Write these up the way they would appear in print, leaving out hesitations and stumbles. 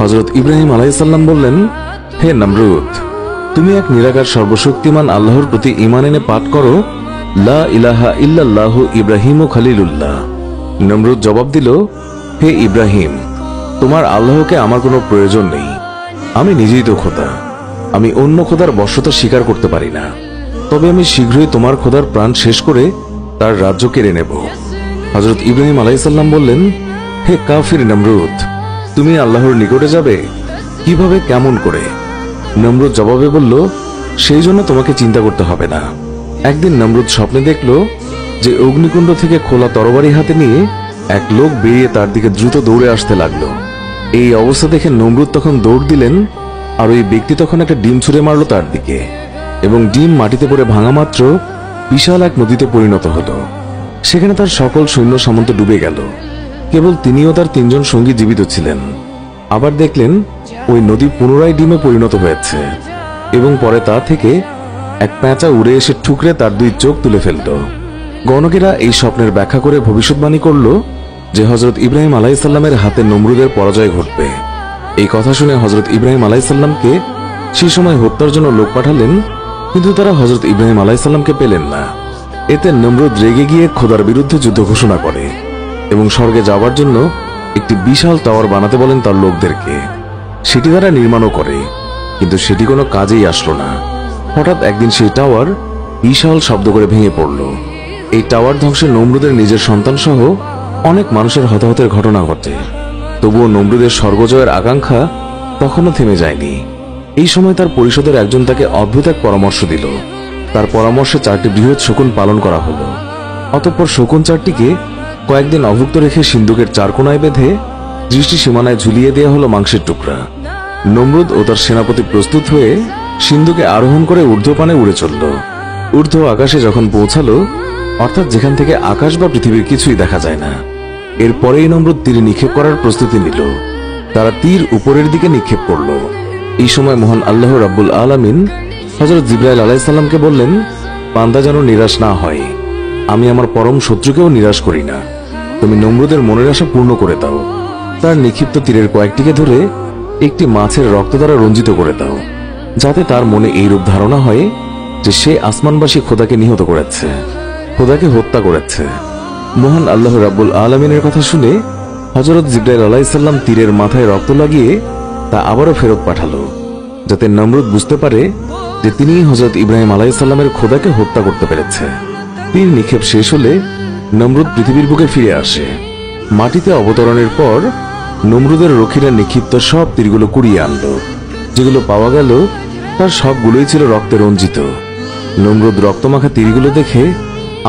হযরত ইব্রাহিম আলাইহিস সালাম বললেন, হে নমরুদ, তুমি এক নিরাকার সর্বশক্তিমান আল্লাহর প্রতি ঈমান এনে পাঠ করো, লা ইলাহা ইল্লাল্লাহু ইব্রাহিম খলিলুল্লাহ। নমরুদ জবাব দিল, হে ইব্রাহিম, তোমার আল্লাহকে আমার কোনো প্রয়োজন নেই। আমি নিজেই তো খোদা, আমি অন্য খোদার বশ্যতা স্বীকার করতে পারি না। তবে আমি শীঘ্রই তোমার খোদার প্রাণ শেষ করে তার রাজ্য কেড়ে নেব। হযরত ইব্রাহিম আলাইহিস সালাম বললেন, হে কাফির নমরুদ, তুমি আল্লাহর নিকটে যাবে কিভাবে, কেমন করে? নমরুদ জবাবে বলল, সেই জন্য তোমাকে চিন্তা করতে হবে না। একদিন নমরুদ স্বপ্নে দেখল যে অগ্নিকুণ্ড থেকে খোলা তরবারি হাতে নিয়ে এক লোক বেরিয়ে তার দিকে দ্রুত দৌড়ে আসতে লাগলো। এই অবস্থা দেখে নমরুদ তখন দৌড় দিলেন, আর ওই ব্যক্তি তখন একটা ডিম ছুঁড়ে মারল তার দিকে, এবং ডিম মাটিতে পড়ে ভাঙা মাত্র বিশাল এক নদীতে পরিণত হল। সেখানে তার সকল সৈন্য সামন্ত ডুবে গেল, কেবল তিনিও তার 3 জন সঙ্গী জীবিত ছিলেন। আবার দেখলেন ওই নদী পুনরায় ডিমে পরিণত হয়েছে, এবং পরে তা থেকে এক পেঁচা উড়ে এসে ঠুকরে তার 2 চোখ তুলে ফেলল। গণকেরা এই স্বপ্নের ব্যাখ্যা করে ভবিষ্যৎবাণী করল যে হযরত ইব্রাহিম আলাইহিস সালামের হাতে নমরুদের পরাজয় ঘটবে। এই কথা শুনে হযরত ইব্রাহিম আলাইহিস সালামকে সেই সময় হত্যার জন্য লোক পাঠালেন, কিন্তু তারা হযরত ইব্রাহিম আলাইহিস সালামকে পেলেন না। এতে নমরুদ রেগে গিয়ে খোদার বিরুদ্ধে যুদ্ধ ঘোষণা করে এবং স্বর্গে যাওয়ার জন্য একটি বিশাল টাওয়ার বানাতে বলেন তার লোকদেরকে। সেটি তারা নির্মাণও করে, কিন্তু সেটি কোনো কাজেই আসলো না। হঠাৎ একদিন সেই টাওয়ার বিশাল শব্দ করে ভেঙে পড়ল। এই টাওয়ার ধ্বংসে নমরুদের নিজের সন্তান সহ অনেক মানুষের হতাহতের ঘটনা ঘটে। তবুও নমরুদের স্বর্গজয়ের আকাঙ্ক্ষা তখনও থেমে যায়নি। এই সময় তার পরিষদের একজন তাকে অদ্ভুত এক পরামর্শ দিল। তার পরামর্শে 4টি বৃহৎ শকুন পালন করা হলো। অতঃপর শকুন 4টিকে কয়েকদিন অভুক্ত রেখে সিন্ধুকের 4 কোণায় বেঁধে দৃষ্টি সীমানায় ঝুলিয়ে দেওয়া হলো মাংসের টুকরা। নমরুদ ও তার সেনাপতি প্রস্তুত হয়ে সিন্ধুকে আরোহণ করে ঊর্ধ্বপানে উড়ে চলল। ঊর্ধ্ব আকাশে যখন পৌঁছালো, অর্থাৎ যেখান থেকে আকাশ বা পৃথিবীর কিছুই দেখা যায় না, এরপরেই নমরুদ তীর নিক্ষেপ করার প্রস্তুতি নিল। তারা তীর উপরের দিকে নিক্ষেপ করল। এই সময় মহান আল্লাহ রাব্বুল আলামিন হযরত জিবরাইল আলাইহিস সালামকে বললেন, বান্দা যেন নিরাশ না হয়। আমি আমার পরম শত্রুকেও নিরাশ করি না। তুমি নমরুদের মনের আশা পূর্ণ করে দাও। তার নিক্ষিপ্ত তীরের কয়েকটিকে ধরে একটি মাছের রক্ত দ্বারা রঞ্জিত করে দাও, যাতে তার মনে এইরূপ ধারণা হয় যে সে আসমানবাসী খোদাকে নিহত করেছে, খোদাকে হত্যা করেছে। মহান আল্লাহ রাব্বুল আলামিনের কথা শুনে হযরত জিবরাইল আলাইহিস সালাম তীরের মাথায় রক্ত লাগিয়ে তা আবারও ফেরত পাঠালো, যাতে নমরুদ বুঝতে পারে যে তিনি হযরত ইব্রাহিম আলাইহিস সালামের খোদাকে হত্যা করতে পেরেছে। তীর নিক্ষেপ শেষ হলে নমরুদ পৃথিবীর বুকে ফিরে আসে। মাটিতে অবতরণের পর নমরুদের রক্ষীরা নিক্ষিপ্ত সব তীরগুলো কুড়িয়ে আনলো। যেগুলো পাওয়া গেল তার সবগুলোই ছিল রক্তে রঞ্জিত। নমরুদ রক্তমাখা তীরগুলো দেখে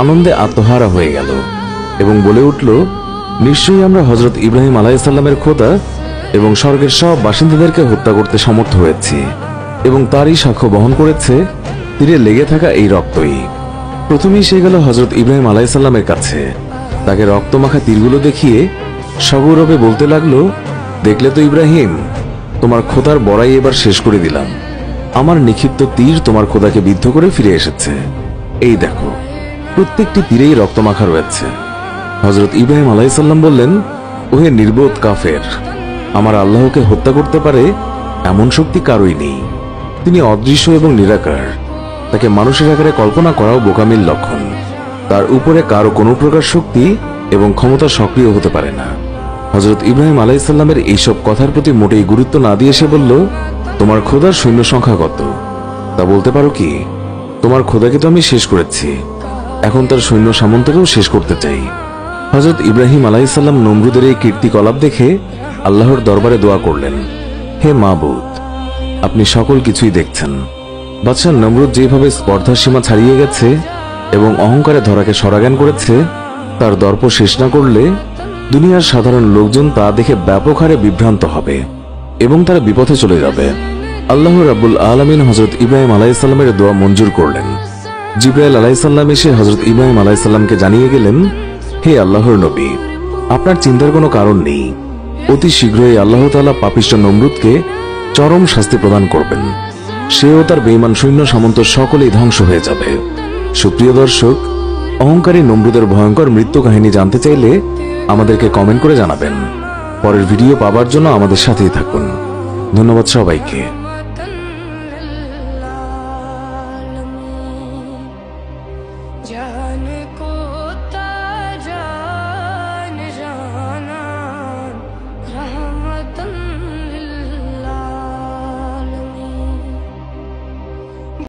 আনন্দে আত্মহারা হয়ে গেল এবং বলে উঠল, নিশ্চয়ই আমরা হযরত ইব্রাহিম আলাইহিস সালামের খোদা এবং স্বর্গের সব বাসিন্দাদেরকে হত্যা করতে সমর্থ হয়েছি, এবং তারই সাক্ষ্য বহন করেছে তীরে লেগে থাকা এই রক্তই। প্রথমেই সে গেল হযরত ইব্রাহিম আলাইহিস সালামের কাছে। তাকে রক্তমাখা তীরগুলো দেখিয়ে সগৌরবে বলতে লাগলো, দেখলে তো ইব্রাহিম, তোমার খোদার বড়াই এবার শেষ করে দিলাম। আমার নিক্ষিপ্ত তীর তোমার খোদাকে বিদ্ধ করে ফিরে এসেছে। এই দেখো, প্রত্যেকটি তীরেই রক্তমাখা রয়েছে। হযরত ইব্রাহিম আলাইহিস সালাম বললেন, ওহে নির্বোধ কাফের, আমার আল্লাহকে হত্যা করতে পারে এমন শক্তি কারোই নেই। তিনি অদৃশ্য এবং নিরাকার। তাকে মানুষের আকারে কল্পনা করাও বোকামির লক্ষণ। তার উপরে কারো কোনো প্রকার শক্তি এবং ক্ষমতা সক্রিয় হতে পারে না। হযরত ইব্রাহিম আলাইহিস সালামের এইসব কথার প্রতি মোটেই গুরুত্ব না দিয়ে সে বলল, তোমার খোদার সৈন্য সংখ্যা কত তা বলতে পারো কি? তোমার খোদাকে তো আমি শেষ করেছি, এখন তার সৈন্য সামন্তকেও শেষ করতে চাই। হযরত ইব্রাহিম আলাইহিস সালাম নমরুদের এই কীর্তিকলাপ দেখে আল্লাহর দরবারে দোয়া করলেন, হে মাবুদ, আপনি সকল কিছুই দেখছেন। বাদশাহ নমরুদ যেভাবে স্পর্ধার সীমা ছাড়িয়ে গেছে এবং অহংকারে ধরাকে সরাজ্ঞান করেছে, তার দর্প শেষ না করলে দুনিয়ার সাধারণ লোকজন তা দেখে ব্যাপক হারে বিভ্রান্ত হবে এবং তারা বিপথে চলে যাবে। আল্লাহ রাব্বুল আলামিন হযরত ইব্রাহিম আলাইহিস সালামের দোয়া মঞ্জুর করলেন। জিবরাইল আলাইহিস সালাম এসে হযরত ইব্রাহিম আলাইহিস সালামকে জানিয়ে গেলেন, হে আল্লাহর নবী, আপনার চিন্তার কোনো কারণ নেই। অতি শীঘ্রই আল্লাহ তাআলা পাপিষ্ঠ নমরুদকে চরম শাস্তি প্রদান করবেন। সেও তার বেঈমান সৈন্য সামন্ত সকলেই ধ্বংস হয়ে যাবে। সুপ্রিয় দর্শক, অহংকারী নমরুদের ভয়ঙ্কর মৃত্যু কাহিনী জানতে চাইলে আমাদেরকে কমেন্ট করে জানাবেন। পরের ভিডিও পাবার জন্য আমাদের সাথেই থাকুন। ধন্যবাদ সবাইকে।